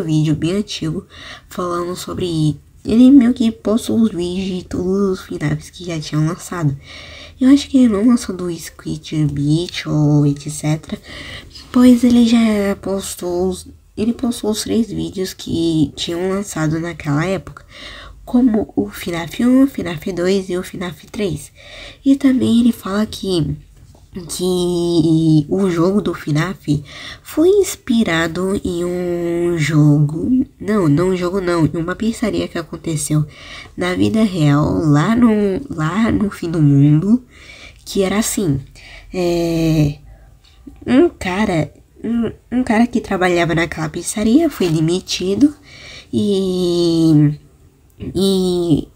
Speaker 1: vídeo bem antigo falando sobre... Ele meio que postou os vídeos de todos os FNAFs que já tinham lançado. Eu acho que ele não lançou do Squid Beach ou etc. Pois ele já postou os 3 vídeos que tinham lançado naquela época. Como o FNAF 1, o FNAF 2 e o FNAF 3. E também ele fala que o jogo do FNAF foi inspirado em um jogo, em uma pizzaria que aconteceu na vida real, lá no fim do mundo, que era assim, um cara que trabalhava naquela pizzaria foi demitido e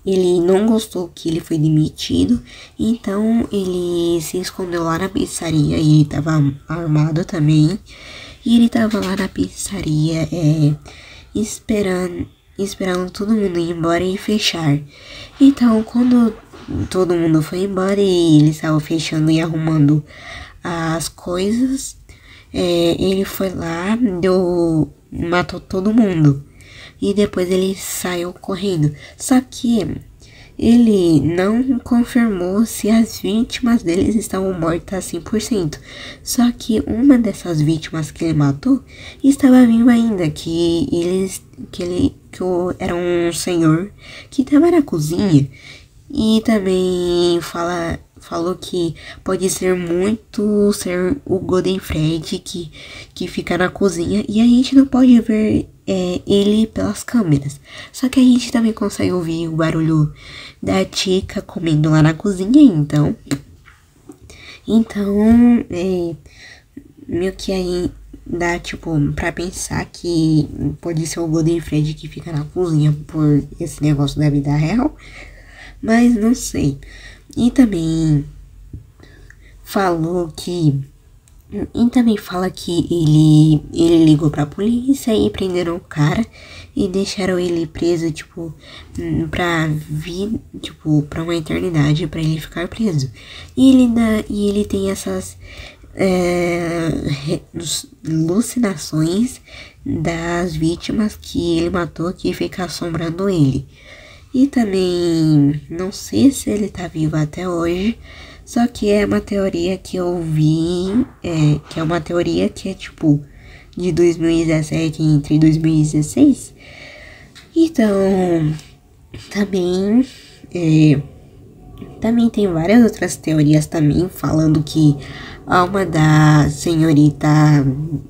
Speaker 1: ele não gostou que ele foi demitido, então ele se escondeu lá na pizzaria e ele tava armado também. E ele tava lá na pizzaria esperando todo mundo ir embora e fechar. Então quando todo mundo foi embora e eles estavam fechando e arrumando as coisas, ele foi lá, matou todo mundo. E depois ele saiu correndo. Só que ele não confirmou se as vítimas deles estavam mortas 100%. Só que uma dessas vítimas que ele matou estava viva ainda. Era um senhor que estava na cozinha. E também falou que pode ser muito ser o Golden Fred que fica na cozinha e a gente não pode ver ele pelas câmeras. Só que a gente também consegue ouvir o barulho da Chica comendo lá na cozinha, então meio que aí dá tipo pra pensar que pode ser o Golden Fred que fica na cozinha por esse negócio da vida real. Mas não sei. E também fala que ele ligou pra polícia e prenderam o cara e deixaram ele preso, tipo, pra uma eternidade, pra ele ficar preso. E ele tem essas alucinações das vítimas que ele matou que fica assombrando ele. E também não sei se ele tá vivo até hoje. Só que é uma teoria que eu vi, que é uma teoria que é tipo de 2017 entre 2016. Então, também tem várias outras teorias também falando que a alma da senhorita,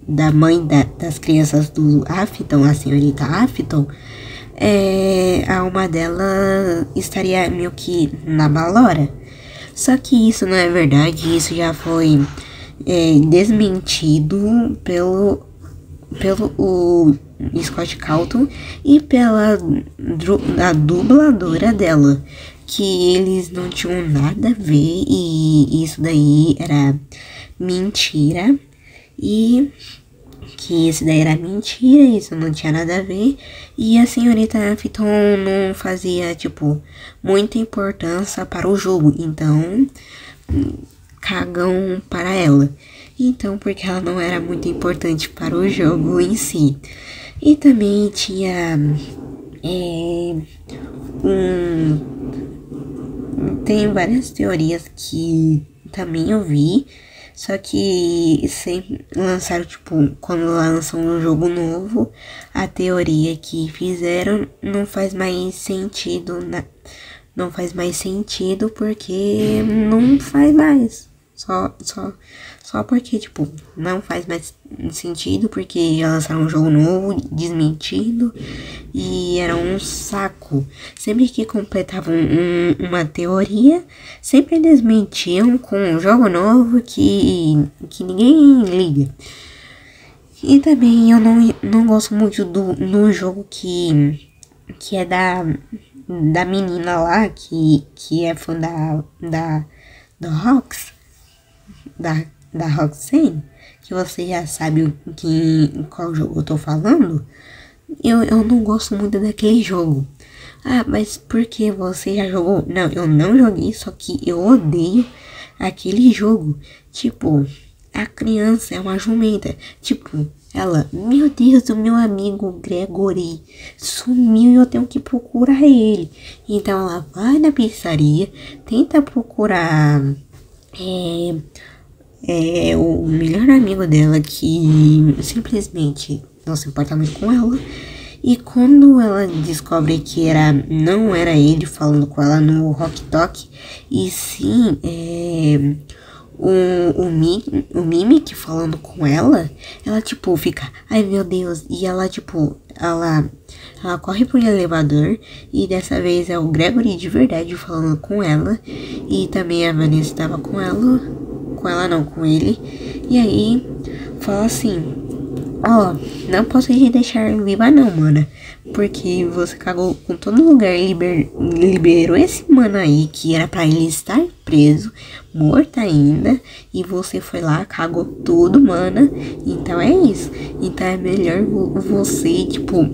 Speaker 1: da mãe das crianças do Afton, a senhorita Afton, a alma dela estaria meio que na Balora. Só que isso não é verdade, isso já foi desmentido pelo o Scott Calton e pela a dubladora dela, que eles não tinham nada a ver e isso daí era mentira, e que isso daí era mentira, isso não tinha nada a ver, e a senhorita Afton não fazia, tipo, muita importância para o jogo, então cagam para ela. Então, porque ela não era muito importante para o jogo em si. E também tinha tem várias teorias que também eu vi, só que sempre lançaram, tipo, quando lançam um jogo novo, a teoria que fizeram não faz mais sentido, não faz mais sentido porque não faz mais. Só porque, tipo, não faz mais sentido porque já lançaram um jogo novo, desmentido, e era um saco. Sempre que completavam uma teoria, sempre desmentiam com um jogo novo que ninguém liga. E também eu não gosto muito do jogo que é da menina lá, que é fã da Rox. Da Roxanne, que você já sabe qual jogo eu tô falando. Eu não gosto muito daquele jogo. Ah, mas por que você já jogou? Não, eu não joguei, só que eu odeio aquele jogo. Tipo, a criança é uma jumenta. Tipo, ela, meu Deus, o meu amigo Gregory sumiu e eu tenho que procurar ele. Então ela vai na pizzaria, tenta procurar o melhor amigo dela, que simplesmente não se importa muito com ela. E quando ela descobre que não era ele falando com ela no Rock Talk, e sim o Mimic falando com ela, ela tipo fica, ai meu Deus, e ela tipo, ela corre pro elevador, e dessa vez é o Gregory de verdade falando com ela, e também a Vanessa estava com ela não, com ele, e aí fala assim, ó, não posso te deixar viva não, mana, porque você cagou com todo lugar, liberou esse mano aí, que era pra ele estar preso, morto ainda, e você foi lá, cagou tudo, mana, então é isso, então é melhor você, tipo,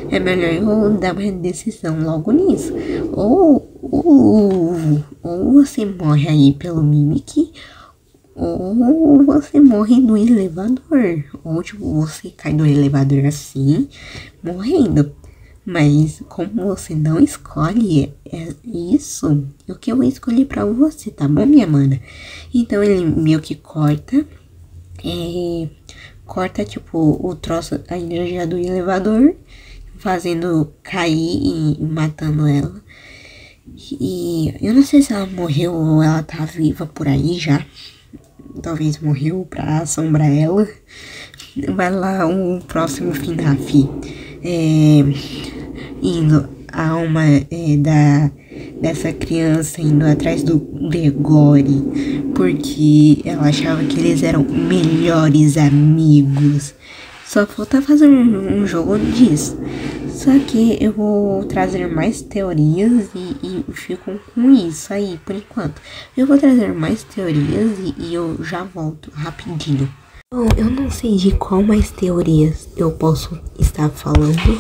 Speaker 1: é melhor eu dar uma decisão logo nisso, ou você morre aí pelo Mimic, ou você morre no elevador, ou tipo, você cai do elevador assim, morrendo. Mas como você não escolhe isso, o que eu vou escolher pra você, tá bom, minha mana? Então ele meio que corta tipo o troço, a energia do elevador, fazendo cair e matando ela. E eu não sei se ela morreu ou ela tá viva por aí já. Talvez morreu pra assombrar ela. Vai lá o próximo FNAF. Indo a alma dessa criança indo atrás do Gregory, porque ela achava que eles eram melhores amigos. Só falta fazer um jogo disso. Só que eu vou trazer mais teorias e fico com isso aí por enquanto. Eu vou trazer mais teorias e eu já volto rapidinho. Bom, eu não sei de qual mais teorias eu posso estar falando.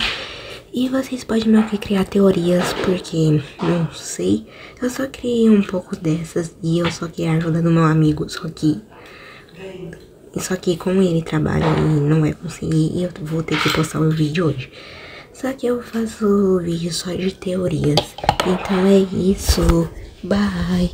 Speaker 1: E vocês podem meio que criar teorias, porque não sei. Eu só criei um pouco dessas e eu só queria ajuda do meu amigo, só que como ele trabalha e não vai conseguir, eu vou ter que postar o vídeo hoje. Só que eu faço vídeo só de teorias. Então é isso. Bye.